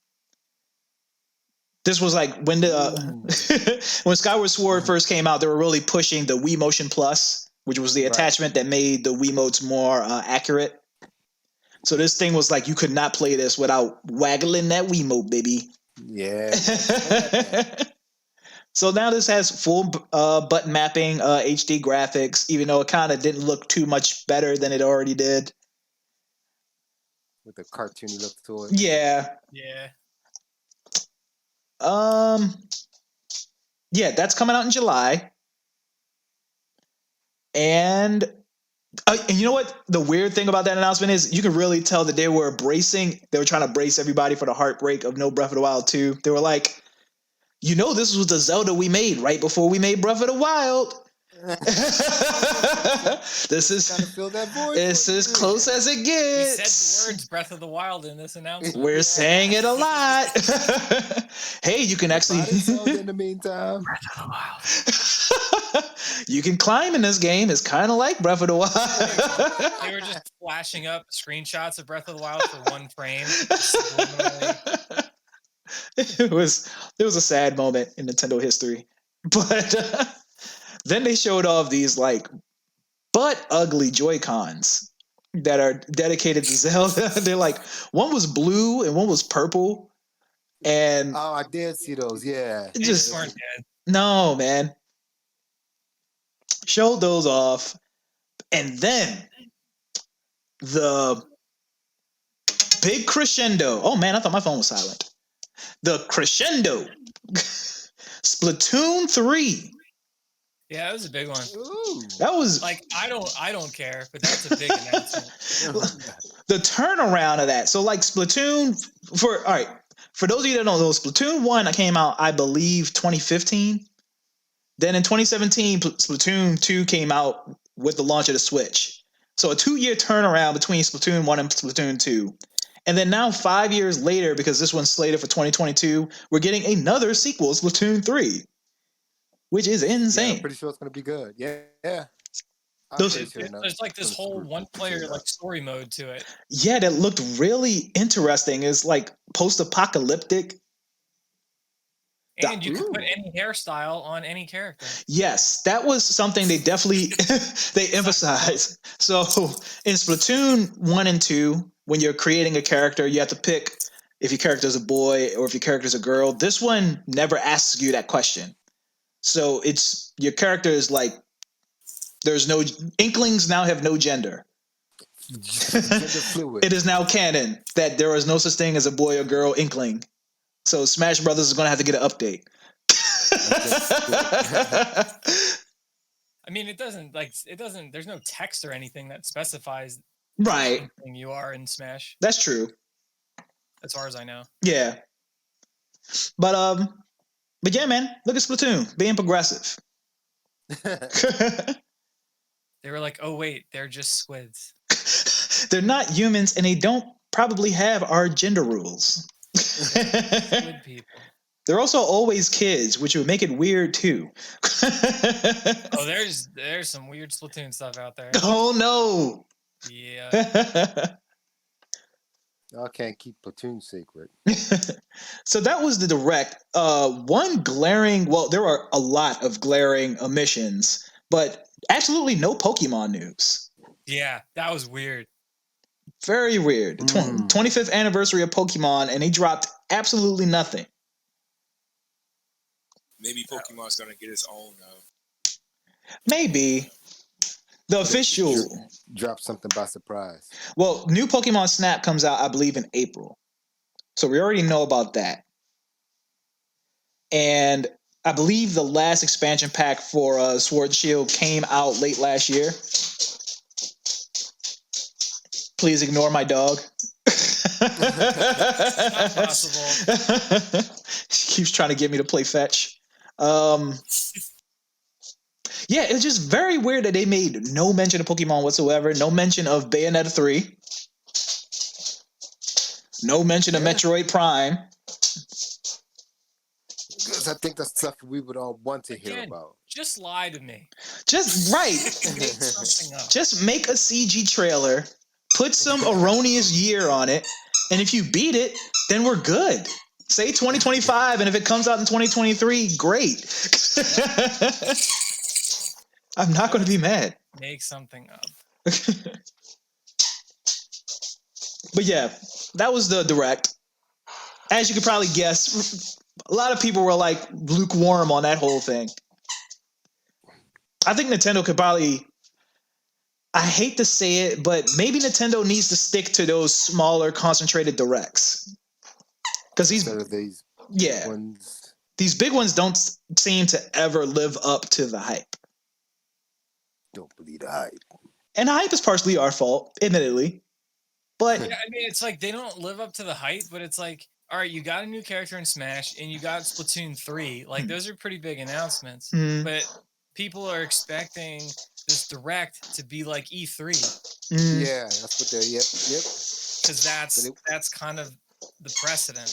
B: This was like when when Skyward Sword first came out, they were really pushing the Wii Motion Plus, which was the attachment that made the Wiimotes more accurate. So this thing was like you could not play this without waggling that Wiimote, baby.
A: Yeah.
B: So now this has full button mapping, HD graphics, even though it kind of didn't look too much better than it already did.
A: With the cartoony look to it.
B: Yeah.
C: Yeah.
B: Yeah, that's coming out in July. And you know what? The weird thing about that announcement is you can really tell that they were trying to brace everybody for the heartbreak of no Breath of the Wild 2. They were like, you know, this was the Zelda we made right before we made Breath of the Wild. This is it's as close as it gets.
C: We said the words Breath of the Wild in this announcement.
B: We're saying it a lot. Hey, you can actually
A: in the meantime.
C: Breath of the Wild.
B: You can climb in this game. It's kind of like Breath of the Wild.
C: They were just flashing up screenshots of Breath of the Wild for one frame.
B: It was a sad moment in Nintendo history. But then they showed off these like butt ugly Joy-Cons that are dedicated to Zelda. They're like, one was blue and one was purple. And
A: I did see those, yeah.
C: They just weren't good.
B: No, man. Showed those off. And then the big crescendo. Oh man, I thought my phone was silent. The crescendo. Splatoon 3.
C: Yeah, that was a big one.
A: Ooh.
B: That was
C: like I don't care, but that's a big announcement.
B: The turnaround of that. So like Splatoon for those of you that don't know, Splatoon 1 came out, I believe, 2015. Then in 2017, Splatoon 2 came out with the launch of the Switch. So a 2-year turnaround between Splatoon 1 and Splatoon 2. And then now 5 years later, because this one's slated for 2022, we're getting another sequel, Splatoon 3. Which is insane.
A: Yeah, I'm pretty sure it's going to be good. Yeah.
C: There's like this whole one-player like story mode to it.
B: Yeah, that looked really interesting. It's like post-apocalyptic.
C: And you can put any hairstyle on any character.
B: Yes, that was something they definitely they emphasized. So in Splatoon 1 and 2, when you're creating a character, you have to pick if your character is a boy or if your character is a girl. This one never asks you that question. So it's your character is like there's no Inklings now have no gender.
A: Gender fluid.
B: It is now canon that there is no such thing as a boy or girl Inkling. So Smash Brothers is going to have to get an update.
C: I mean, it doesn't. There's no text or anything that specifies
B: right
C: anything you are in Smash.
B: That's true.
C: As far as I know.
B: Yeah. But yeah, man, look at Splatoon being progressive.
C: They were like, oh wait, they're just squids.
B: They're not humans, and they don't probably have our gender rules.
C: Squid people.
B: They're also always kids, which would make it weird too.
C: Oh, there's some weird Splatoon stuff out there.
B: Oh no.
C: Yeah.
A: I can't keep Platoon secret.
B: So that was the direct. One glaring. Well, there are a lot of glaring omissions, but absolutely no Pokemon news.
C: Yeah, that was weird.
B: Very weird. 25th anniversary of Pokemon, and he dropped absolutely nothing.
D: Maybe Pokemon's gonna get its own.
B: Maybe. The official
A: drop something by surprise.
B: Well, new Pokemon Snap comes out, I believe, in April. So we already know about that. And I believe the last expansion pack for Sword and Shield came out late last year. Please ignore my dog.
C: Not possible.
B: She keeps trying to get me to play fetch. Yeah, it's just very weird that they made no mention of Pokemon whatsoever. No mention of Bayonetta 3. No mention of Metroid Prime.
A: Because I think that's stuff we would all want to hear about.
C: Just lie to me.
B: Just right.
C: Make something up.
B: Just make a CG trailer, put some erroneous year on it, and if you beat it, then we're good. Say 2025, and if it comes out in 2023, great. I'm not going to be mad.
C: Make something up.
B: But yeah, that was the direct. As you could probably guess, a lot of people were like lukewarm on that whole thing. I think Nintendo could probably, I hate to say it, but maybe Nintendo needs to stick to those smaller, concentrated directs. Because these
A: ones.
B: These big ones don't seem to ever live up to the hype.
A: Don't believe the hype.
B: And the hype is partially our fault, admittedly. But
C: yeah, I mean, it's like they don't live up to the hype, but it's like, all right, you got a new character in Smash, and you got Splatoon 3. Like, those are pretty big announcements. But people are expecting this direct to be like E3.
A: Yeah, that's what they're, yep.
C: Because that's kind of the precedent.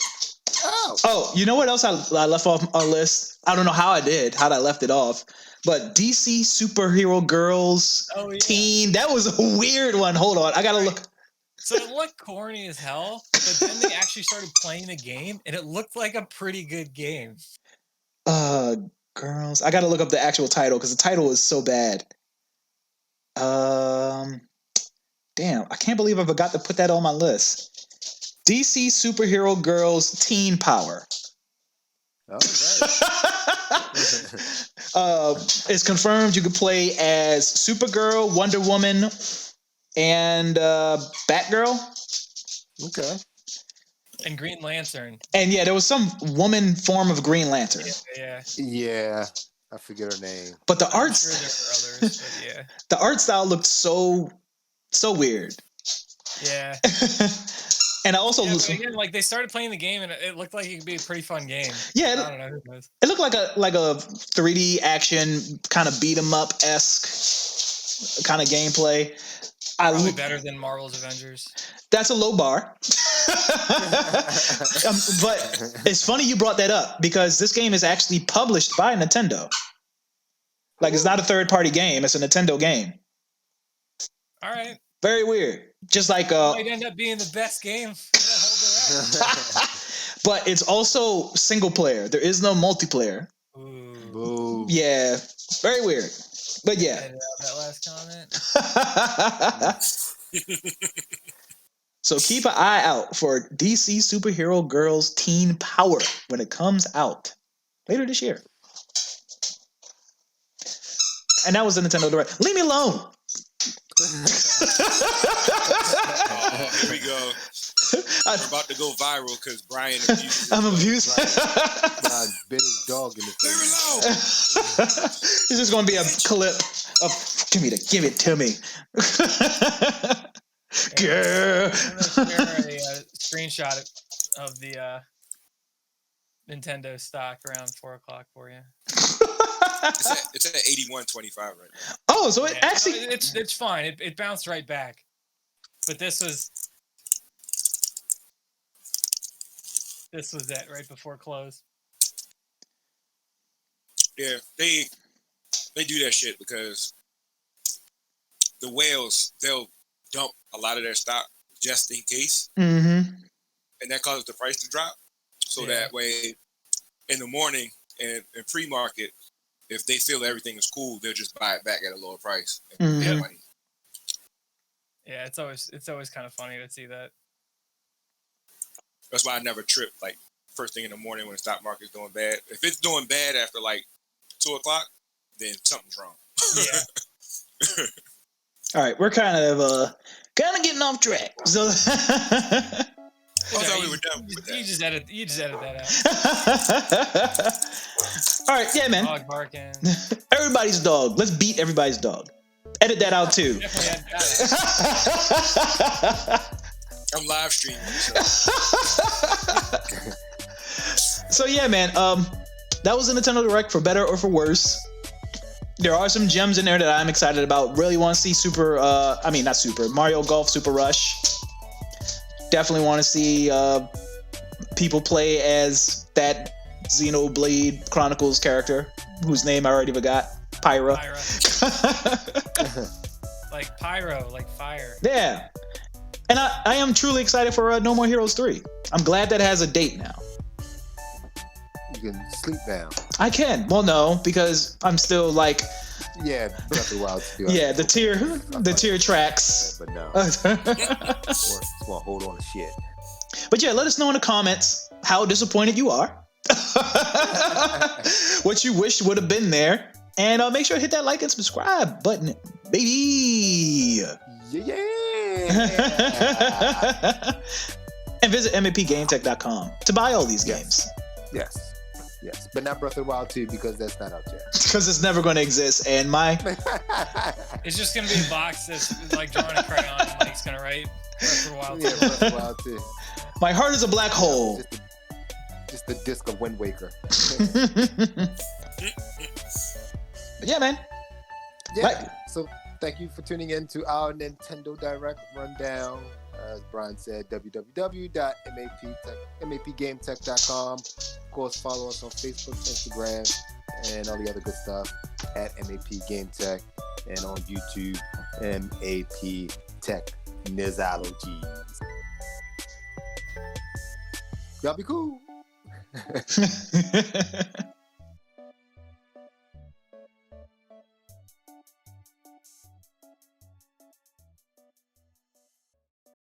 B: Oh, you know what else I left off our list? I don't know how I left it off. But DC Superhero Girls Teen, that was a weird one. Hold on, I gotta look.
C: So it looked corny as hell, but then they actually started playing the game, and it looked like a pretty good game.
B: Girls, I gotta look up the actual title because the title is so bad. Damn, I can't believe I forgot to put that on my list. DC Superhero Girls Teen Power.
A: Oh, right.
B: It's confirmed you can play as Supergirl, Wonder Woman, and Batgirl.
A: Okay.
C: And Green Lantern.
B: And yeah, there was some woman form of Green Lantern.
A: Yeah. I forget her name.
B: But the
C: I'm sure there were others, but yeah.
B: The art style looked so weird.
C: Yeah.
B: And I also
C: again, like they started playing the game, and it looked like it could be a pretty fun game.
B: Yeah,
C: I don't know who knows.
B: It looked like a 3D action kind of beat 'em up esque kind of gameplay.
C: Probably better than Marvel's Avengers.
B: That's a low bar. But it's funny you brought that up because this game is actually published by Nintendo. Like, it's not a third-party game; it's a Nintendo game.
C: All right.
B: Very weird. Just like
C: might end up being the best game.
B: But it's also single player. There is no multiplayer.
C: Ooh.
A: Boo.
B: Yeah, very weird. But yeah.
C: That last comment.
B: So keep an eye out for DC Superhero Girls Teen Power when it comes out later this year. And that was the Nintendo Direct. Leave me alone.
D: Here we go. We're about to go viral because Brian abuses.
B: I'm abused.
A: Brian bit his dog in the face.
B: This is going to be a clip of give it to me.
C: Girl. I'm going to share a screenshot of the Nintendo stock around 4 o'clock for you.
D: It's at 81.25 right now.
B: Oh, so it actually
C: it's fine. It bounced right back. But this was it right before close.
D: Yeah, they do that shit because the whales, they'll dump a lot of their stock just in case.
B: Mm-hmm.
D: And that causes the price to drop. So that way in the morning and pre-market, if they feel everything is cool, they'll just buy it back at a lower price and get money.
C: Yeah, it's always kind of funny to see that.
D: That's why I never trip like first thing in the morning when the stock market's doing bad. If it's doing bad after like 2 o'clock, then something's wrong.
C: Yeah.
B: All right, we're kind of getting off track. So
D: I thought we were done with that.
C: You just edit that out.
B: All right, yeah, man.
C: Dog barking.
B: Everybody's dog. Let's beat everybody's dog. Edit that out too.
C: Definitely edit that out.
D: I'm live streaming.
B: So yeah, man. That was a Nintendo Direct, for better or for worse. There are some gems in there that I'm excited about. Really want to see Mario Golf Super Rush. Definitely want to see people play as that Xenoblade Chronicles character, whose name I already forgot. Pyra.
C: Like pyro, like fire.
B: Yeah. And I am truly excited for No More Heroes 3. I'm glad that has a date now.
A: You can sleep now.
B: I can. Well, no, because I'm still like...
A: Yeah, Breath of the Wild.
B: Yeah, the tier tracks.
A: But no. Just want to hold on to shit.
B: But yeah, let us know in the comments how disappointed you are. What you wish would have been there. And make sure to hit that like and subscribe button, baby.
A: Yeah.
B: And visit mapgametech.com to buy all these games.
A: Yes. But not Breath of the Wild 2 because that's not out yet.
B: Because it's never going to exist. And
C: It's just going to be a box that's like drawing a crayon and Mike's going to write Breath of the Wild 2.
A: Yeah, Breath of the Wild 2.
B: My heart is a black hole.
A: Just the disc of Wind Waker.
B: Yeah, man.
A: Yeah.
B: Right.
A: So thank you for tuning in to our Nintendo Direct rundown. As Brian said, www.mapgametech.com. Of course, follow us on Facebook, Instagram, and all the other good stuff at MAP Game Tech, and on YouTube, MAP Technologies. Y'all be cool.